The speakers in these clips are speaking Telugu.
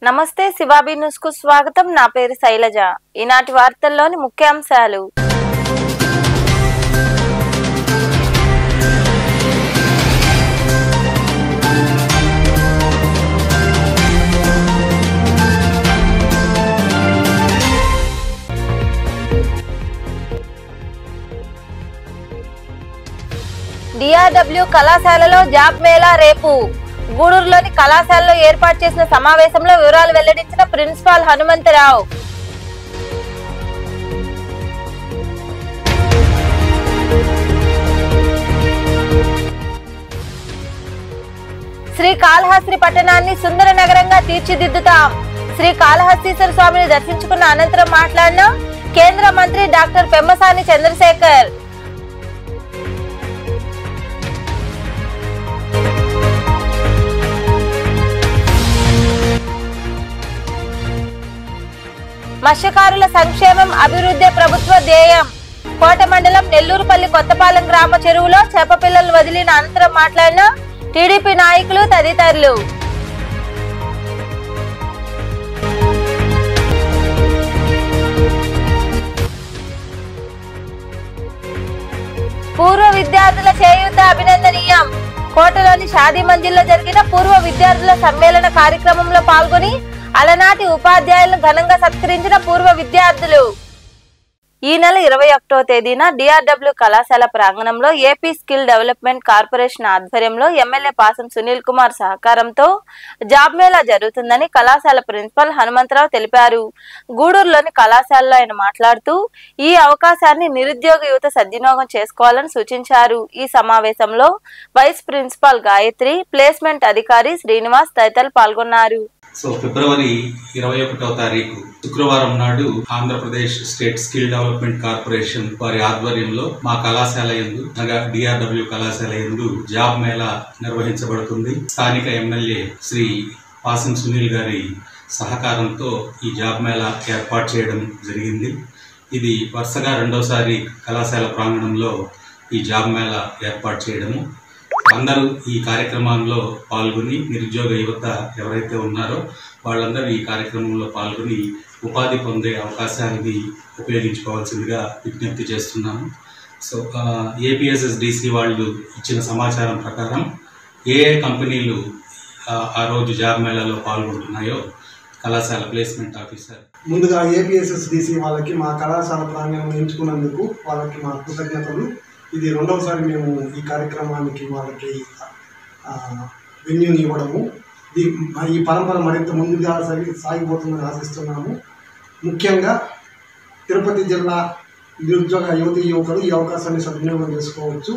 నమస్తే శివాబీ న్యూస్ కు స్వాగతం. నా పేరు శైలజ. ఈనాటి వార్తల్లోని ముఖ్యాంశాలు. డిఆర్డబ్ల్యూ కళాశాలలో జాబ్ మేళా రేపు. గూడూరులోని కళాశాలలో ఏర్పాటు చేసిన సమావేశంలో వివరాలు వెల్లడించిన ప్రిన్సిపాల్ హనుమంతరావు. శ్రీకాళహస్తి పట్టణాన్ని సుందర నగరంగా తీర్చిదిద్దుతాం. శ్రీకాళహస్తీశ్వర స్వామిని దర్శించుకున్న అనంతరం మాట్లాడిన కేంద్ర మంత్రి డాక్టర్ పెమ్మసాని చంద్రశేఖర్. మత్స్యకారుల సంక్షేమం అభివృద్ధి ప్రభుత్వ ధ్యేయం. కోట మండలం నెల్లూరుపల్లి కొత్తపాలెం గ్రామ చెరువులో చేప పిల్లలు వదిలిన అనంతరం మాట్లాడిన టీడీపీ నాయకులు తదితరులు. పూర్వ విద్యార్థుల చేయూత అభినందనీయం. కోటలోని షాదీ మంజిల్లో జరిగిన పూర్వ విద్యార్థుల సమ్మేళన కార్యక్రమంలో పాల్గొని అలనాటి ఉపాధ్యాయులను ఘనంగా సత్కరించిన పూర్వ విద్యార్థులు. ఈ నెల 21వ తేదీన డిఆర్డబ్ల్యూ కళాశాల ప్రాంగణంలో ఏపీ స్కిల్ డెవలప్మెంట్ కార్పొరేషన్ ఆధ్వర్యంలో ఎమ్మెల్యే పాసం సునీల్ కుమార్ సహకారంతో జాబ్ మేళా జరుగుతుందని కళాశాల ప్రిన్సిపల్ హనుమంతరావు తెలిపారు. గూడూరులోని కళాశాలలో ఆయన మాట్లాడుతూ ఈ అవకాశాన్ని నిరుద్యోగ యువత సద్వినియోగం చేసుకోవాలని సూచించారు. ఈ సమావేశంలో వైస్ ప్రిన్సిపాల్ గాయత్రి, ప్లేస్మెంట్ అధికారి శ్రీనివాస్ తదితరులు పాల్గొన్నారు. ఫిబ్రవరి 21వ తారీఖు శుక్రవారం నాడు Andhra Pradesh state skill development corporation వారి ఆధ్వర్యంలో మా కళాశాల యందు అనగా డిఆర్డబ్ల్యూ కళాశాల యందు జాబ్ మేళా నిర్వహించబడుతుంది. స్థానిక ఎమ్మెల్యే శ్రీ పాసం సునీల్ గారి సహకారంతో ఈ జాబ్ మేళా ఏర్పాటు చేయడం జరిగింది. ఇది వరుసగా రెండోసారి కళాశాల ప్రాంగణంలో ఈ జాబ్ మేళా ఏర్పాటు చేయడము. అందరూ ఈ కార్యక్రమంలో పాల్గొని నిరుద్యోగ యువత ఎవరైతే ఉన్నారో వాళ్ళందరూ ఈ కార్యక్రమంలో పాల్గొని ఉపాధి పొందే అవకాశాన్ని ఉపయోగించుకోవాల్సిందిగా విజ్ఞప్తి చేస్తున్నాము. ఏపీఎస్ఎస్డిసి వాళ్ళు ఇచ్చిన సమాచారం ప్రకారం ఏ కంపెనీలు ఆ రోజు జాబ్ మేళాలో పాల్గొంటున్నాయో కళాశాల ప్లేస్మెంట్ ఆఫీసర్ ముందుగా ఏపీఎస్ఎస్డిసి వాళ్ళకి మా కళాశాల ప్రాంగణం ఎంచుకున్నందుకు వాళ్ళకి మా కృతజ్ఞతలు. ఇది రెండవసారి మేము ఈ కార్యక్రమానికి వాళ్ళకి వెన్యూని ఇవ్వడము. ఈ పరంపర మరింత ముందుగా సాగిపోతుందని ఆశిస్తున్నాము. ముఖ్యంగా తిరుపతి జిల్లా నిరుద్యోగ యువకులు ఈ అవకాశాన్ని సద్వినియోగం చేసుకోవచ్చు.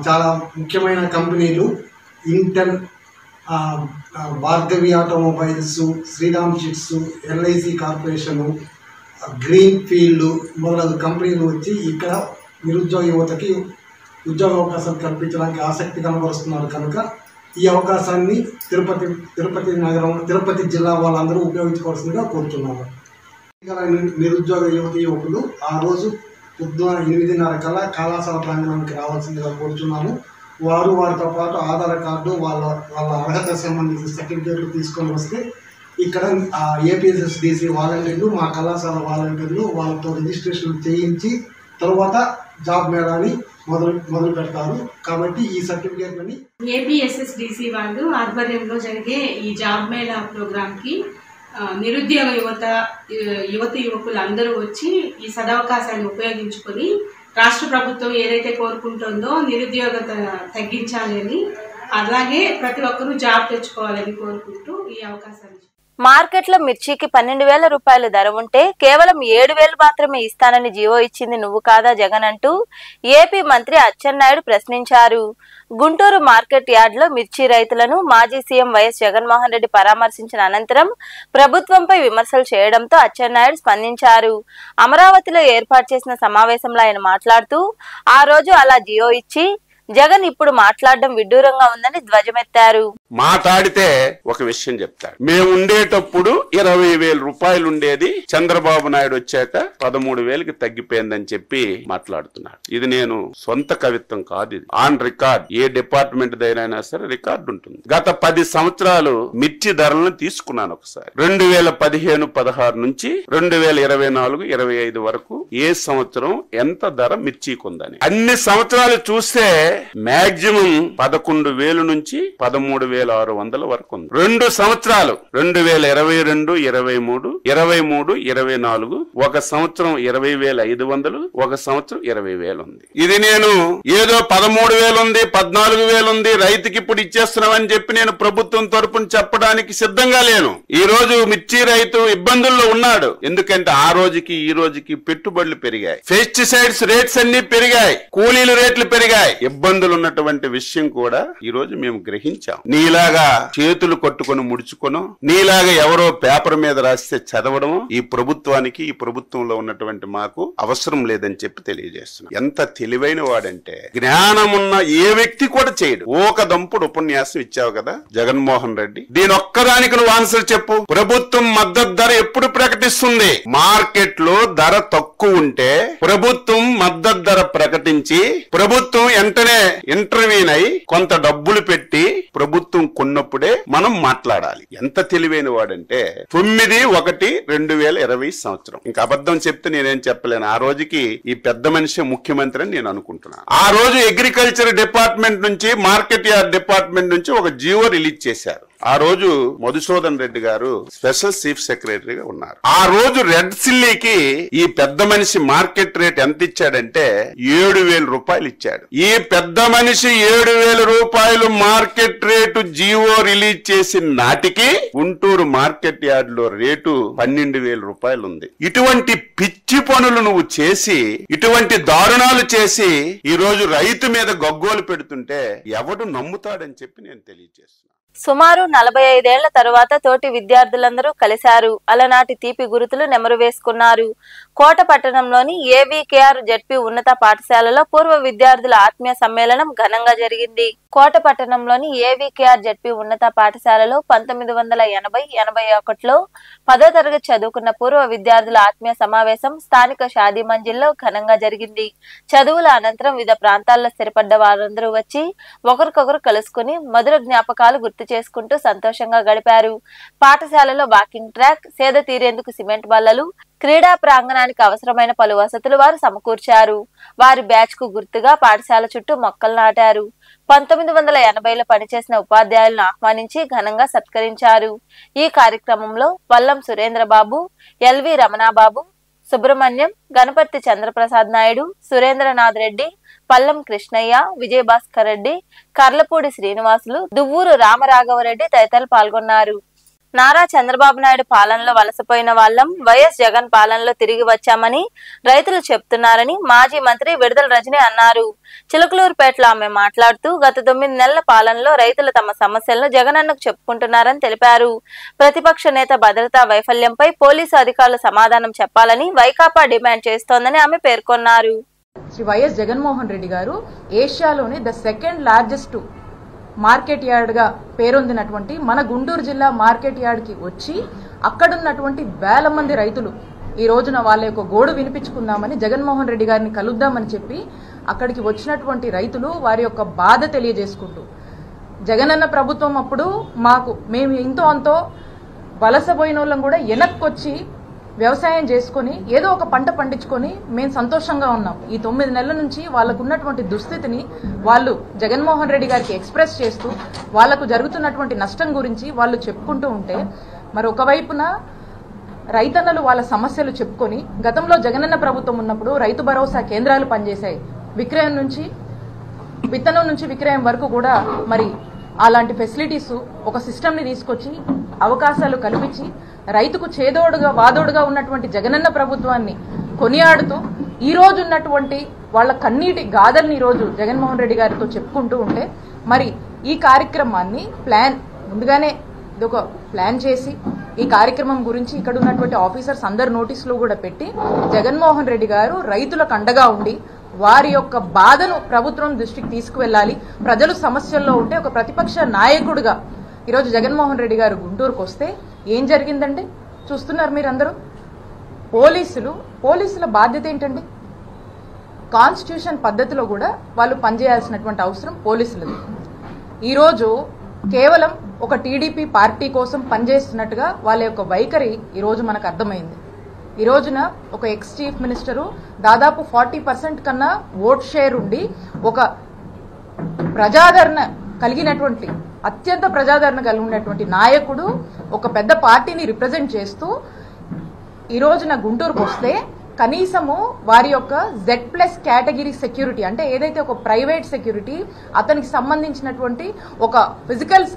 చాలా ముఖ్యమైన కంపెనీలు Intel, Bhargavi automobiles, Sriram chits, LIC corporation, green field మొదలగు కంపెనీలు వచ్చి ఇక్కడ నిరుద్యోగ యువతకి ఉద్యోగ అవకాశాలు కల్పించడానికి ఆసక్తి కనబరుస్తున్నారు. కనుక ఈ అవకాశాన్ని తిరుపతి జిల్లా వాళ్ళందరూ ఉపయోగించుకోవాల్సిందిగా కోరుతున్నాము. నిరుద్యోగ యువకులు ఆ రోజు పొద్దున 8:30 కల్లా కళాశాల ప్రాంగణానికి రావాల్సిందిగా కోరుతున్నాము. వారితో పాటు ఆధార్ కార్డు, వాళ్ళ అర్హత సంబంధించిన సర్టిఫికేట్లు తీసుకొని వస్తే ఇక్కడ ఏపీఎస్ఎస్డిసి వాలంటీర్లు, మా కళాశాల వాలంటీర్లు వాళ్ళతో రిజిస్ట్రేషన్ చేయించి తర్వాత జాబ్ మేళాని మొదలు పెడతారు. కాబట్టి ఈ సర్టిఫికేట్లని ఏపీఎస్ఎస్డిసి వాళ్ళు ఆధ్వర్యంలో జరిగే ఈ జాబ్ మేళా ప్రోగ్రామ్ కి నిరుద్యోగ యువకులు అందరూ వచ్చి ఈ సదవకాశాన్ని ఉపయోగించుకొని రాష్ట్ర ప్రభుత్వం ఏదైతే కోరుకుంటుందో నిరుద్యోగత తగ్గించాలి అని, అలాగే ప్రతి ఒక్కరూ జాబ్ తెచ్చుకోవాలని కోరుకుంటూ ఈ అవకాశాన్ని. మార్కెట్లో మిర్చికి 12,000 రూపాయల ధర ఉంటే కేవలం 7,000 మాత్రమే ఇస్తానని జీవో ఇచ్చింది నువ్వు కాదా జగన్ అంటూ ఏపీ మంత్రి అచ్చెన్నాయుడు ప్రశ్నించారు. గుంటూరు మార్కెట్ యార్డ్లో మిర్చి రైతులను మాజీ సీఎం వైఎస్ జగన్మోహన్ రెడ్డి పరామర్శించిన అనంతరం ప్రభుత్వంపై విమర్శలు చేయడంతో అచ్చెన్నాయుడు స్పందించారు. అమరావతిలో ఏర్పాటు చేసిన సమావేశంలో ఆయన మాట్లాడుతూ ఆ రోజు అలా జీవో ఇచ్చి జగన్ ఇప్పుడు మాట్లాడడం విడ్డూరంగా ఉందని ధ్వజమెత్తారు. మాట్లాడితే ఒక విషయం చెప్తాడు. మేము ఉండేటప్పుడు 20,000 రూపాయలు ఉండేది, చంద్రబాబు నాయుడు వచ్చాక 13,000కి తగ్గిపోయిందని చెప్పి మాట్లాడుతున్నాడు. ఇది నేను సొంత కవిత్వం కాదు, ఇది ఆన్ రికార్డ్. ఏ డిపార్ట్మెంట్ దగ్గరైనా సరే రికార్డు ఉంటుంది. గత 10 సంవత్సరాలు మిర్చి ధరలను తీసుకున్నాను ఒకసారి. 2015-16 నుంచి 2024-25 వరకు ఏ సంవత్సరం ఎంత ధర మిర్చికి ఉందని అన్ని సంవత్సరాలు చూస్తే మాక్సిమం 11,000 నుంచి 13,600 వరకు ఉంది. 2 సంవత్సరాలు 2022, 23, 23, 24 ఒక సంవత్సరం 20,500, ఒక సంవత్సరం 20,000 ఉంది. ఇది నేను ఏదో 13,000 ఉంది, 14,000 ఉంది, రైతుకి ఇప్పుడు ఇచ్చేస్తున్నామని చెప్పి నేను ప్రభుత్వం తరపున చెప్పడానికి సిద్ధంగా లేను. ఈ రోజు మిర్చి రైతు ఇబ్బందుల్లో ఉన్నాడు. ఎందుకంటే ఆ రోజుకి ఈ రోజుకి పెట్టుబడులు పెరిగాయి, పెస్టిసైడ్స్ రేట్స్ అన్ని పెరిగాయి, కూలీల రేట్లు పెరిగాయి. ఇబ్బందులు ఉన్నటువంటి విషయం కూడా ఈ రోజు మేము గ్రహించాం. నీలాగా చేతులు కొట్టుకొని ముడుచుకోను, నీలాగా ఎవరో పేపర్ మీద రాస్తే చదవడం ఈ ప్రభుత్వానికి, ఈ ప్రభుత్వంలో ఉన్నటువంటి మాకు అవసరం లేదని చెప్పి తెలియజేస్తున్నాం. ఎంత తెలివైన వాడంటే జ్ఞానమున్న ఏ వ్యక్తి కూడా చేయడు. ఒక దంపుడు ఉపన్యాసం ఇచ్చావు కదా జగన్మోహన్ రెడ్డి, దీని ఒక్కదానికి నువ్వు ఆన్సర్ చెప్పు. ప్రభుత్వం మద్దతు ధర ఎప్పుడు ప్రకటిస్తుంది? మార్కెట్ లో ధర తక్కువ ఉంటే ప్రభుత్వం మద్దతు ధర ప్రకటించి ప్రభుత్వం వెంటనే ఇంటర్వ్యూన్ అయి కొంత డబ్బులు పెట్టి ప్రభుత్వం కొన్నప్పుడే మనం మాట్లాడాలి. ఎంత తెలివైన వాడంటే 9/1/2020 సంవత్సరం. ఇంకా అబద్ధం చెప్తే నేనేం చెప్పలేను. ఆ రోజుకి ఈ పెద్ద మనిషి ముఖ్యమంత్రి అని నేను అనుకుంటున్నాను. ఆ రోజు అగ్రికల్చర్ డిపార్ట్మెంట్ నుంచి, మార్కెట్ యార్డ్ డిపార్ట్మెంట్ నుంచి ఒక జీవో రిలీజ్ చేశారు. ఆ రోజు మధుసూదన్ రెడ్డి గారు స్పెషల్ చీఫ్ సెక్రటరీగా ఉన్నారు. ఆ రోజు రెడ్ సిల్లీకి ఈ పెద్ద మనిషి మార్కెట్ రేట్ ఎంత ఇచ్చాడంటే 7,000 రూపాయలు ఇచ్చాడు. ఈ పెద్ద మనిషి 7,000 రూపాయలు మార్కెట్ రేటు జీవో రిలీజ్ చేసిన నాటికి గుంటూరు మార్కెట్ యార్డ్ లో రేటు 12,000 రూపాయలు ఉంది. ఇటువంటి పిచ్చి పనులు నువ్వు చేసి, ఇటువంటి దారుణాలు చేసి ఈ రోజు రైతు మీద గగ్గోలు పెడుతుంటే ఎవడు నమ్ముతాడని చెప్పి నేను తెలియజేస్తున్నాను. సుమారు 45 ఏళ్ల తరువాత తోటి విద్యార్థులందరూ కలిశారు. అలనాటి తీపి గురుతులు నెమరు వేసుకున్నారు. కోట పట్టణంలోని ఏవీకేఆర్ జెడ్పీ ఉన్నత పాఠశాలలో పూర్వ విద్యార్థుల ఆత్మీయ సమ్మేళనం ఘనంగా జరిగింది. కోట పట్టణంలోని ఏవీకేఆర్ జెడ్పీ ఉన్నత పాఠశాలలో 1980-81లో 10వ తరగతి చదువుకున్న పూర్వ విద్యార్థుల ఆత్మీయ సమావేశం స్థానిక షాదీ మంజిల్లో ఘనంగా జరిగింది. చదువుల అనంతరం వివిధ ప్రాంతాల్లో స్థిరపడ్డ వారందరూ వచ్చి ఒకరికొకరు కలుసుకుని మధుర జ్ఞాపకాలు గుర్తు చేసుకుంటూ సంతోషంగా గడిపారు. పాఠశాలలో వాకింగ్ ట్రాక్, సేద తీరేందుకు సిమెంట్ బల్లలు, క్రీడా ప్రాంగణానికి అవసరమైన పలు వసతులు వారు సమకూర్చారు. వారి బ్యాచ్ కు గుర్తుగా పాఠశాల చుట్టూ మొక్కలు నాటారు. 1980లో పనిచేసిన ఉపాధ్యాయులను ఆహ్వానించి ఘనంగా సత్కరించారు. ఈ కార్యక్రమంలో వల్లం సురేంద్రబాబు, ఎల్వి రమణాబాబు, సుబ్రహ్మణ్యం, గణపతి చంద్రప్రసాద్ నాయుడు, సురేంద్రనాథ్ రెడ్డి, పల్లం కృష్ణయ్య, విజయభాస్కర్ రెడ్డి, కర్లపూడి శ్రీనివాసులు, దువ్వూరు రామరాఘవరెడ్డి తదితరులు పాల్గొన్నారు. నారా చంద్రబాబు నాయుడు పాలనలో వలసపోయిన వాళ్ళం వైఎస్ జగన్ పాలనలో తిరిగి వచ్చామని రైతులు చెప్తున్నారని మాజీ మంత్రి విడుదల రజని అన్నారు. చిలకలూరుపేటలో ఆమె మాట్లాడుతూ గత 9 నెలల పాలనలో రైతులు తమ సమస్యలను జగనన్నకు చెప్పుకుంటున్నారని తెలిపారు. ప్రతిపక్ష నేత భద్రతా వైఫల్యంపై పోలీసు అధికారులు సమాధానం చెప్పాలని వైకాపా డిమాండ్ చేస్తోందని ఆమె పేర్కొన్నారు. శ్రీ వైఎస్ జగన్మోహన్ రెడ్డి గారు ఏషియాలోని ద సెకండ్ లార్జెస్ట్ మార్కెట్ యార్డ్గా పేరొందినటువంటి మన గుంటూరు జిల్లా మార్కెట్ యార్డ్కి వచ్చి అక్కడున్నటువంటి వేల మంది రైతులు ఈ రోజున వాళ్ళ యొక్క గోడు వినిపించుకుందామని, జగన్మోహన్ రెడ్డి గారిని కలుద్దామని చెప్పి అక్కడికి వచ్చినటువంటి రైతులు వారి యొక్క బాధ తెలియజేసుకుంటూ, జగనన్న ప్రభుత్వం అప్పుడు మేము ఇంతో అంతో వలసపోయిన వాళ్ళం కూడా వెనక్కొచ్చి వ్యవసాయం చేసుకొని ఏదో ఒక పంట పండించుకొని మేము సంతోషంగా ఉన్నాం. ఈ 9 నెలల నుంచి వాళ్ళకు ఉన్నటువంటి దుస్థితిని వాళ్ళు జగన్మోహన్ రెడ్డి గారికి ఎక్స్ప్రెస్ చేస్తూ వాళ్లకు జరుగుతున్నటువంటి నష్టం గురించి వాళ్ళు చెప్పుకుంటూ ఉంటే, మరి ఒకవైపున రైతన్నలు వాళ్ళ సమస్యలు చెప్పుకొని, గతంలో జగనన్న ప్రభుత్వం ఉన్నప్పుడు రైతు భరోసా కేంద్రాలు పనిచేశాయి. విక్రయం నుంచి, విత్తనం నుంచి విక్రయం వరకు కూడా మరి అలాంటి ఫెసిలిటీస్ ఒక సిస్టమ్ని తీసుకొచ్చి అవకాశాలు కల్పించి రైతుకు చేదోడుగా వాదోడుగా ఉన్నటువంటి జగనన్న ప్రభుత్వాన్ని కొనియాడుతూ ఈ రోజు ఉన్నటువంటి వాళ్ళ కన్నీటి గాథల్ని ఈరోజు జగన్మోహన్ రెడ్డి గారితో చెప్పుకుంటూ ఉంటే, మరి ఈ కార్యక్రమాన్ని ముందుగానే ఇదొక ప్లాన్ చేసి ఈ కార్యక్రమం గురించి ఇక్కడ ఉన్నటువంటి ఆఫీసర్స్ అందరు నోటీసులు కూడా పెట్టి జగన్మోహన్ రెడ్డి గారు రైతులకు అండగా ఉండి వారి యొక్క బాధను ప్రభుత్వం దృష్టికి తీసుకువెళ్ళాలి. ప్రజలు సమస్యల్లో ఉంటే ఒక ప్రతిపక్ష నాయకుడిగా ఈరోజు జగన్మోహన్ రెడ్డి గారు గుంటూరుకు వస్తే ఏం జరిగిందండి చూస్తున్నారు మీరందరూ. పోలీసుల బాధ్యత ఏంటండి? కాన్స్టిట్యూషన్ పద్ధతిలో కూడా వాళ్ళు పనిచేయాల్సినటువంటి అవసరం పోలీసులది. ఈరోజు కేవలం ఒక టీడీపీ పార్టీ కోసం పనిచేస్తున్నట్టుగా వాళ్ళ యొక్క వైఖరి ఈరోజు మనకు అర్థమైంది. ఈ రోజున ఒక ఎక్స్ చీఫ్ మినిస్టరు దాదాపు 40% కన్నా ఓట్ షేర్ ఉండి ఒక ప్రజాదరణ కలిగినటువంటి అత్యంత ప్రజాదరణ కలిగి ఉన్నటువంటి నాయకుడు ఒక పెద్ద పార్టీని రిప్రజెంట్ చేస్తూ ఈ రోజున గుంటూరుకు వస్తే కనీసము వారి యొక్క Z+ కేటగిరీ సెక్యూరిటీ అంటే ఏదైతే ఒక ప్రైవేట్ సెక్యూరిటీ అతనికి సంబంధించినటువంటి ఒక ఫిజికల్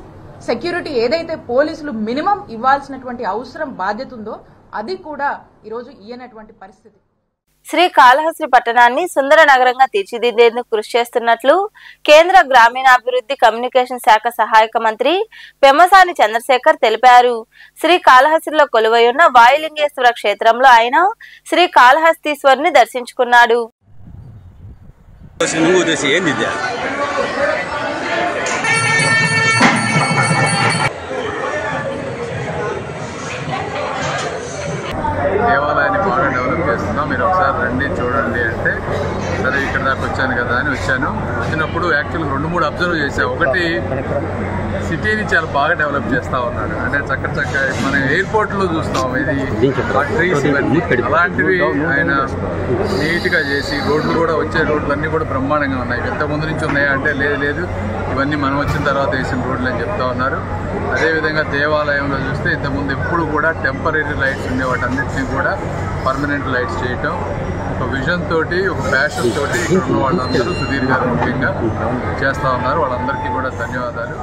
సెక్యూరిటీ ఏదైతే పోలీసులు మినిమం ఇవ్వాల్సినటువంటి అవసరం బాధ్యత ఉందో అది కూడా ఈరోజు ఇయ్యనటువంటి పరిస్థితి. శ్రీకాళహస్తి పట్టణాన్ని సుందర నగరంగా తీర్చిదిద్దేందుకు కృషి చేస్తున్నట్లు కేంద్ర గ్రామీణాభివృద్ధి కమ్యూనికేషన్ శాఖ సహాయక మంత్రి పెమ్మసాని చంద్రశేఖర్ తెలిపారు. శ్రీకాళహస్తిలో కొలువై ఉన్న వాయులింగేశ్వర క్షేత్రంలో ఆయన శ్రీకాళహస్తీశ్వరుని దర్శించుకున్నాడు. దేవాలయాన్ని బాగా డెవలప్ చేస్తున్నాం, మీరు ఒకసారి రండి చూడండి అంటే సరే ఇక్కడ దాకా వచ్చాను కదా అని వచ్చాను. వచ్చినప్పుడు యాక్చువల్గా 2-3 అబ్జర్వ్ చేశాను. ఒకటి, సిటీని చాలా బాగా డెవలప్ చేస్తూ ఉన్నాడు. అంటే చక్క మనం ఎయిర్పోర్ట్లో చూస్తాం ఇది ట్రీస్ ఇవన్నీ అలాంటివి ఆయన నీట్గా చేసి రోడ్లు కూడా వచ్చే రోడ్లన్నీ కూడా బ్రహ్మాండంగా ఉన్నాయి. ఇంతకుముందు నుంచి ఉన్నాయా అంటే లేదు ఇవన్నీ మనం వచ్చిన తర్వాత వేసిన రోడ్లు అని చెప్తా ఉన్నారు. అదేవిధంగా దేవాలయంలో చూస్తే ఇంతకుముందు ఎప్పుడు కూడా టెంపరీ లైట్స్ ఉండే వాటన్నిటినీ కూడా పర్మనెంట్ లైట్స్ చేయటం ఒక విజన్ తోటి ఒక ప్యాషన్ తోటి ఇక్కడ ఉన్న వాళ్ళందరూ సుధీర్ గారు ముఖ్యంగా చేస్తూ ఉన్నారు. వాళ్ళందరికీ కూడా ధన్యవాదాలు.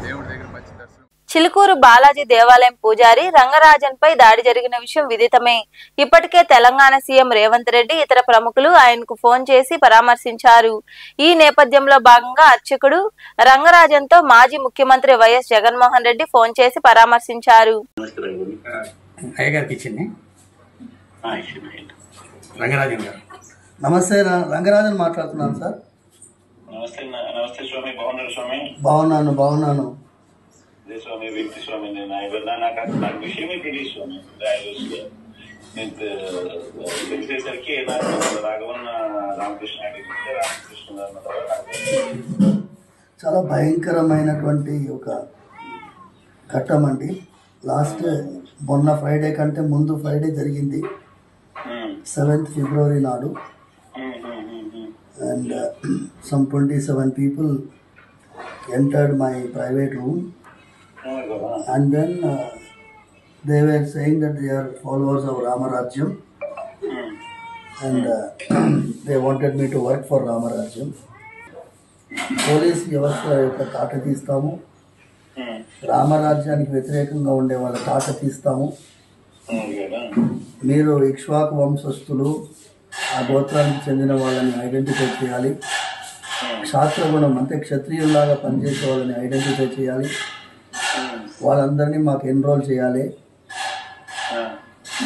దేవుడి దగ్గర మంచి దర్శనం. చిలుకూరు బాలాజీ దేవాలయం పూజారి రంగరాజన్ పై దాడి జరిగిన విషయం విదితమే. ఇప్పటికే తెలంగాణ సీఎం రేవంత్ రెడ్డి ఇతర ప్రముఖులు ఆయనకు ఫోన్ చేసి పరామర్శించారు. ఈ నేపథ్యంలో భాగంగా అర్చకుడు రంగరాజన్ తో మాజీ ముఖ్యమంత్రి వైఎస్ జగన్మోహన్ రెడ్డి ఫోన్ చేసి పరామర్శించారు. రంగరాజన్ గారు నమస్తే. రంగరాజన్ మాట్లాడుతున్నాను సార్. నమస్తే స్వామి, బాగున్నారు స్వామి? బాగున్నాను స్వామి. వ్యక్తి స్వామి, నాకు విషయమే తెలియదు స్వామి. నేను తెలిసేసరికి రాఘవన్న రామకృష్ణ చాలా భయంకరమైనటువంటి ఒక ఘట్టం అండి. లాస్ట్ మొన్న ఫ్రైడే కంటే ముందు ఫ్రైడే జరిగింది, 7th February నాడు. And some 27 people entered my private room, and then they were saying that they are followers of Ramarajyam, and they wanted me to work for Ramarajyam. Police వ్యవస్థ యొక్క తాట తీస్తాము, రామరాజ్యానికి వ్యతిరేకంగా ఉండే వాళ్ళ తాట తీస్తాము. మీరు ఇక్ష్వాకు వంశస్థులు, ఆ గోత్రానికి చెందిన వాళ్ళని ఐడెంటిఫై చేయాలి. క్షాత్రగుణం అంటే క్షత్రియుల్లాగా పనిచేసే వాళ్ళని ఐడెంటిఫై చేయాలి. వాళ్ళందరినీ మాకు ఎన్రోల్ చేయాలి.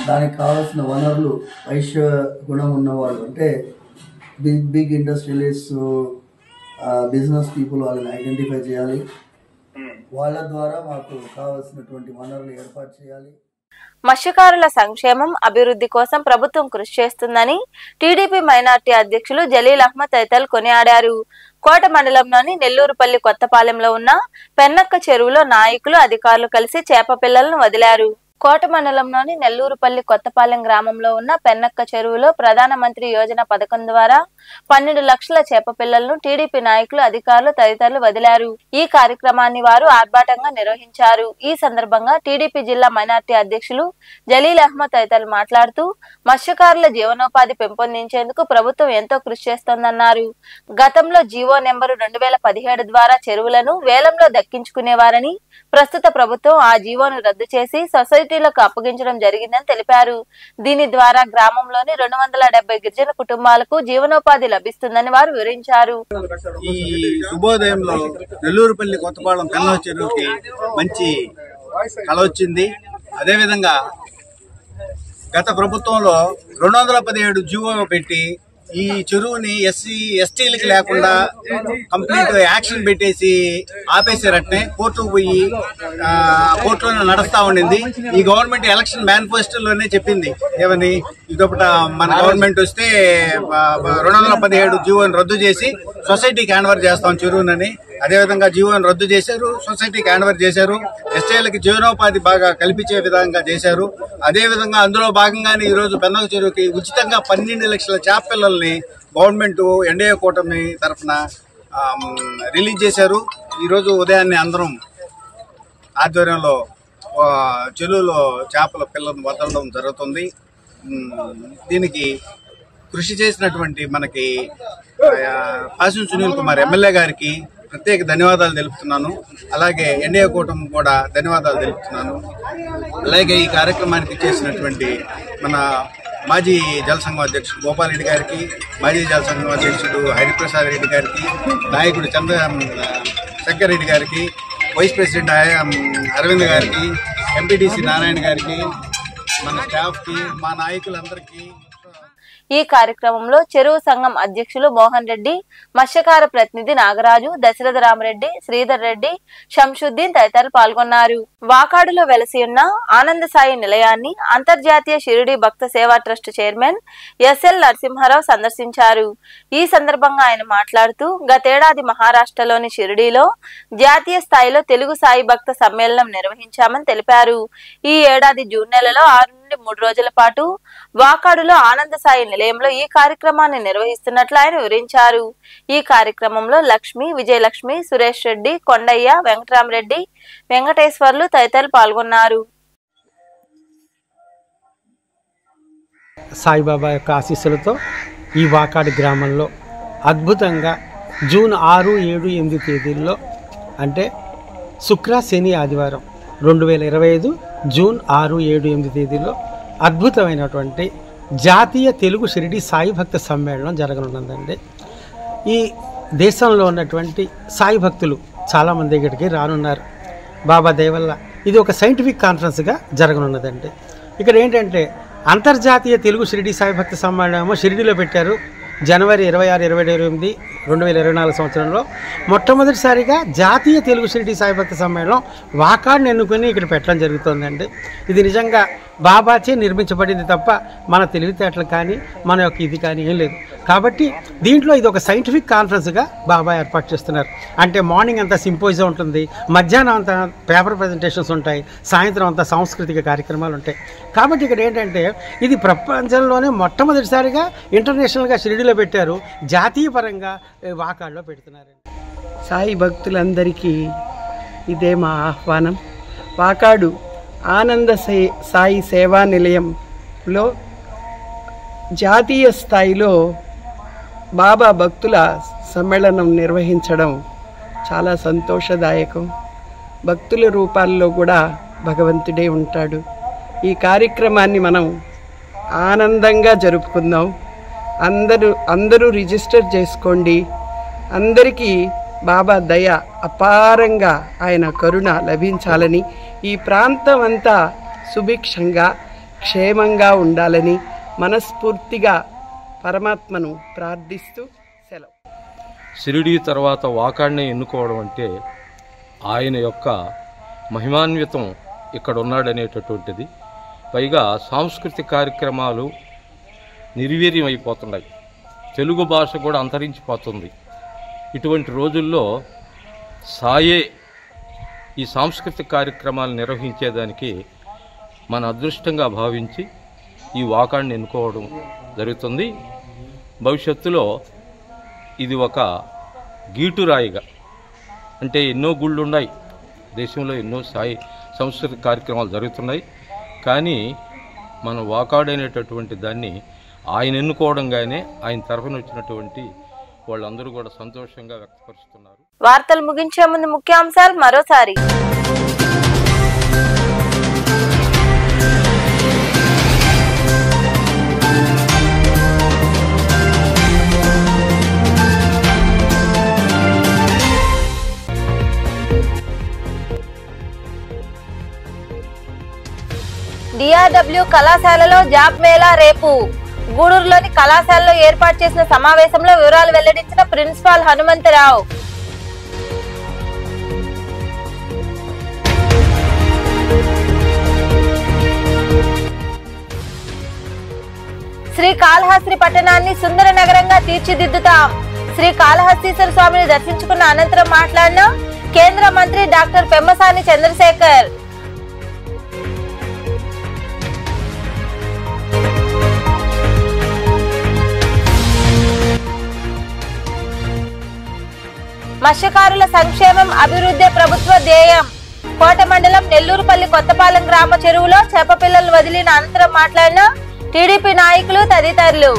దానికి కావాల్సిన వనరులు వైశ్య గుణం ఉన్నవాళ్ళు అంటే బిగ్ ఇండస్ట్రియలిస్ట్, బిజినెస్ పీపుల్ వాళ్ళని ఐడెంటిఫై చేయాలి. వాళ్ళ ద్వారా మాకు కావాల్సినటువంటి వనరులు ఏర్పాటు చేయాలి. మత్స్యకారుల సంక్షేమం అభివృద్ధి కోసం ప్రభుత్వం కృషి చేస్తుందని టీడీపీ మైనార్టీ అధ్యక్షులు జలీల్ అహ్మద్ తదితరులు కొనియాడారు. కోట మండలంలోని నెల్లూరుపల్లి కొత్తపాలెంలో ఉన్న పెన్నక్క చెరువులో నాయకులు అధికారులు కలిసి చేప పిల్లలను వదిలారు. కోట మండలంలోని నెల్లూరుపల్లి కొత్తపాలెం గ్రామంలో ఉన్న పెన్నక్క చెరువులో ప్రధానమంత్రి యోజన పథకం ద్వారా 12 లక్షల చేప పిల్లలను టీడీపీ నాయకులు, అధికారులు తదితరులు వదిలారు. ఈ కార్యక్రమాన్ని వారు ఆర్భాటంగా నిర్వహించారు. ఈ సందర్భంగా టీడీపీ జిల్లా మైనార్టీ అధ్యక్షులు జలీల్ అహ్మద్ తదితరులు మాట్లాడుతూ మత్స్యకారుల జీవనోపాధి పెంపొందించేందుకు ప్రభుత్వం ఎంతో కృషి చేస్తోందన్నారు. గతంలో జీవో నెంబరు 2017 ద్వారా చెరువులను వేలంలో దక్కించుకునేవారని, ప్రస్తుత ప్రభుత్వం ఆ జీవోను రద్దు చేసి సొసైటీలకు అప్పగించడం జరిగిందని తెలిపారు. దీని ద్వారా గ్రామంలోని 270 గిరిజన కుటుంబాలకు జీవనోపాధి లభిస్తుందని వారు వివరించారు. ఈ శుభోదయంలో నెల్లూరుపల్లి కొత్తపాలెం పెన్న చెరువుకి మంచి కళ వచ్చింది. అదేవిధంగా గత ప్రభుత్వంలో 217 జీవో పెట్టి ఈ చెరువుని ఎస్టీలకి లేకుండా కంప్లీట్ యాక్షన్ పెట్టేసి ఆపేసారట్నే కోర్టుకు పోయి కోర్టులోనే నడుస్తా ఉండింది. ఈ గవర్నమెంట్ ఎలక్షన్ మేనిఫెస్టోలోనే చెప్పింది ఏమని, ఇదొకట మన గవర్నమెంట్ వస్తే 217 జీవోని రద్దు చేసి సొసైటీకి హ్యాండ్ ఓవర్ చేస్తాం చెరువునని. అదేవిధంగా జీవోని రద్దు చేశారు, సొసైటీకి హ్యాండ్ ఓవర్ చేశారు, ఎస్టీలకి జీవనోపాధి బాగా కల్పించే విధంగా చేశారు. అదేవిధంగా అందులో భాగంగానే ఈరోజు పెన్నక చెరువుకి ఉచితంగా 12 లక్షల చేప పిల్లల్ని గవర్నమెంట్ ఎన్డీఏ కూటమి తరఫున రిలీజ్ చేశారు. ఈరోజు ఉదయాన్నే అందరం ఆధ్వర్యంలో చెరువులో చేపల పిల్లలను వదలడం జరుగుతుంది. దీనికి కృషి చేసినటువంటి మనకి పాసిం సునీల్ కుమార్ ఎమ్మెల్యే గారికి ప్రత్యేక ధన్యవాదాలు తెలుపుతున్నాను. అలాగే ఎన్డీఏ కూటమి కూడా ధన్యవాదాలు తెలుపుతున్నాను. అలాగే ఈ కార్యక్రమానికి చేసినటువంటి మన మాజీ జలసంఘం అధ్యక్షుడు గోపాల్ రెడ్డి గారికి, మాజీ జలసంఘం అధ్యక్షుడు హరిప్రసాద్ రెడ్డి గారికి, నాయకుడు శంకర్ రెడ్డి గారికి, వైస్ ప్రెసిడెంట్ అరవింద్ గారికి, ఎంపీటీసీ నారాయణ గారికి, మన స్టాఫ్కి, మా నాయకులందరికీ. ఈ కార్యక్రమంలో చెరువు సంఘం అధ్యక్షులు మోహన్ రెడ్డి, మత్స్యకార ప్రతినిధి నాగరాజు, దశరథ రామరెడ్డి, శ్రీధర్ రెడ్డి, శంషుద్దీన్ తదితరులు పాల్గొన్నారు. వాకాడులో వెలసి ఉన్న ఆనంద సాయి నిలయాన్ని అంతర్జాతీయ షిరిడి భక్త సేవా ట్రస్ట్ చైర్మన్ ఎస్ఎల్ నరసింహారావు సందర్శించారు. ఈ సందర్భంగా ఆయన మాట్లాడుతూ గతేడాది మహారాష్ట్రలోని షిరిడీలో జాతీయ స్థాయిలో తెలుగు సాయి భక్త సమ్మేళనం నిర్వహించామని తెలిపారు. ఈ ఏడాది జూన్ నెలలో 6 నుండి 3 రోజుల పాటు వాకాడులో ఆనంద సాయి నిలయంలో ఈ కార్యక్రమాన్ని నిర్వహిస్తున్నట్లు ఆయన వివరించారు. ఈ కార్యక్రమంలో లక్ష్మి, విజయలక్ష్మి, సురేష్ రెడ్డి, కొండయ్య, వెంకటరామరెడ్డి, వెంకటేశ్వర్లు తదితరులు పాల్గొన్నారు. సాయిబాబా యొక్క ఆశీస్సులతో ఈ వాకాడు గ్రామంలో అద్భుతంగా జూన్ 6, 7, 8 తేదీల్లో అంటే శుక్ర, శని, ఆదివారం 2025 జూన్ 6, 7, 8 తేదీల్లో అద్భుతమైనటువంటి జాతీయ తెలుగు షిరిడి సాయి భక్త సమ్మేళనం జరగనున్నదండి. ఈ దేశంలో ఉన్నటువంటి సాయి భక్తులు చాలామంది ఇక్కడికి రానున్నారు. బాబా దయవల్ల ఇది ఒక సైంటిఫిక్ కాన్ఫరెన్స్గా జరగనున్నదండి. ఇక్కడ ఏంటంటే అంతర్జాతీయ తెలుగు షిరిడి సాయి భక్త సమ్మేళనము షిరిడిలో పెట్టారు. జనవరి 26, 27, 2024 సంవత్సరంలో మొట్టమొదటిసారిగా జాతీయ తెలుగు షిరిడి సాయి భక్త సమ్మేళనం వాకాడుని ఎన్నుకొని ఇక్కడ పెట్టడం జరుగుతుందండి. ఇది నిజంగా బాబాచే నిర్మించబడింది తప్ప మన తెలివితేటలు కానీ మన యొక్క ఇది కానీ ఏం లేదు. కాబట్టి దీంట్లో ఇది ఒక సైంటిఫిక్ కాన్ఫరెన్స్గా బాబా ఏర్పాటు చేస్తున్నారు. అంటే మార్నింగ్ అంతా సింపోజియం ఉంటుంది, మధ్యాహ్నం అంతా పేపర్ ప్రజెంటేషన్స్ ఉంటాయి, సాయంత్రం అంతా సాంస్కృతిక కార్యక్రమాలు ఉంటాయి. కాబట్టి ఇక్కడ ఏంటంటే ఇది ప్రపంచంలోనే మొట్టమొదటిసారిగా ఇంటర్నేషనల్గా షిరిడిలో పెట్టారు, జాతీయ పరంగా వాకాడులో పెడుతున్నారు. సాయి భక్తులందరికీ ఇదే మా ఆహ్వానం. వాకాడు ఆనంద సాయి సేవా నిలయంలో జాతీయ స్థాయిలో బాబా భక్తుల సమ్మేళనం నిర్వహించడం చాలా సంతోషదాయకం. భక్తుల రూపాల్లో కూడా భగవంతుడే ఉంటాడు. ఈ కార్యక్రమాన్ని మనం ఆనందంగా జరుపుకుందాం. అందరూ రిజిస్టర్ చేసుకోండి. అందరికీ బాబా దయ అపారంగా ఆయన కరుణ లభించాలని, ఈ ప్రాంతం అంతా సుభిక్షంగా క్షేమంగా ఉండాలని మనస్ఫూర్తిగా పరమాత్మను ప్రార్థిస్తూ సెలవు. షిరిడీ తర్వాత వాకాడ్ని ఎన్నుకోవడం అంటే ఆయన యొక్క మహిమాన్వితం ఇక్కడ ఉన్నాడనేటటువంటిది. పైగా సాంస్కృతిక కార్యక్రమాలు నిర్వీర్యం అయిపోతున్నాయి, తెలుగు భాష కూడా అంతరించిపోతుంది. ఇటువంటి రోజుల్లో సాయే ఈ సాంస్కృతిక కార్యక్రమాలు నిర్వహించేదానికి మన అదృష్టంగా భావించి ఈ వాకాడ్ని ఎన్నుకోవడం జరుగుతుంది. భవిష్యత్తులో ఇది ఒక గీటురాయిగా, అంటే ఎన్నో గుళ్ళు ఉన్నాయి దేశంలో, ఎన్నో సాయి సాంస్కృతిక కార్యక్రమాలు జరుగుతున్నాయి. కానీ మన వాకాడు అనేటటువంటి దాన్ని ఆయన ఎన్నుకోవడంగానే ఆయన తరఫున వచ్చినటువంటి వాళ్ళందరూ కూడా సంతోషంగా వ్యక్తపరుస్తున్నారు. వార్తలు ముగించే ముందు ముఖ్యాంశాలు మరోసారి. డిఆర్డబ్ల్యూ కళాశాలలో జాబ్ మేళా రేపు గూడూరులోని కళాశాలలో ఏర్పాటు చేసిన సమావేశంలో వివరాలు వెల్లడించిన ప్రిన్సిపాల్ హనుమంతరావు. శ్రీకాళహస్తి పట్టణాన్ని సుందర నగరంగా తీర్చిదిద్దుతాం. శ్రీకాళహస్తీశ్వర స్వామిని దర్శించుకున్న అనంతరం మాట్లాడిన కేంద్ర మంత్రి డాక్టర్ పెమ్మసాని చంద్రశేఖర్. మత్స్యకారుల సంక్షేమం అభివృద్ధి ప్రభుత్వ ధ్యేయం. కోట మండలం నెల్లూరుపల్లి కొత్తపాలెం గ్రామ చెరువులో చేప పిల్లలు వదిలిన అనంతరం మాట్లాడిన టీడీపీ నాయకులు తదితరులు.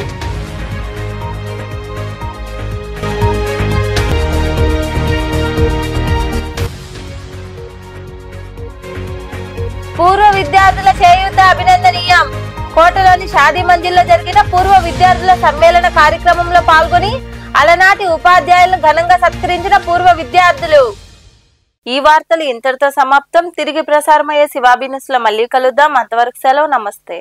పూర్వ విద్యార్థుల చేయూత అభినందనీయం. కోటలోని షాదీ మంజిల్లో జరిగిన పూర్వ విద్యార్థుల సమ్మేళన కార్యక్రమంలో పాల్గొని అలనాటి ఉపాధ్యాయులను ఘనంగా సత్కరించిన పూర్వ విద్యార్థులు. ఈ వార్తలు ఇంతటితో సమాప్తం. తిరిగి ప్రసారమయ్యే శివాబీ న్యూస్ లో మళ్ళీ కలుద్దాం. అంతవరకు సెలవు. నమస్తే.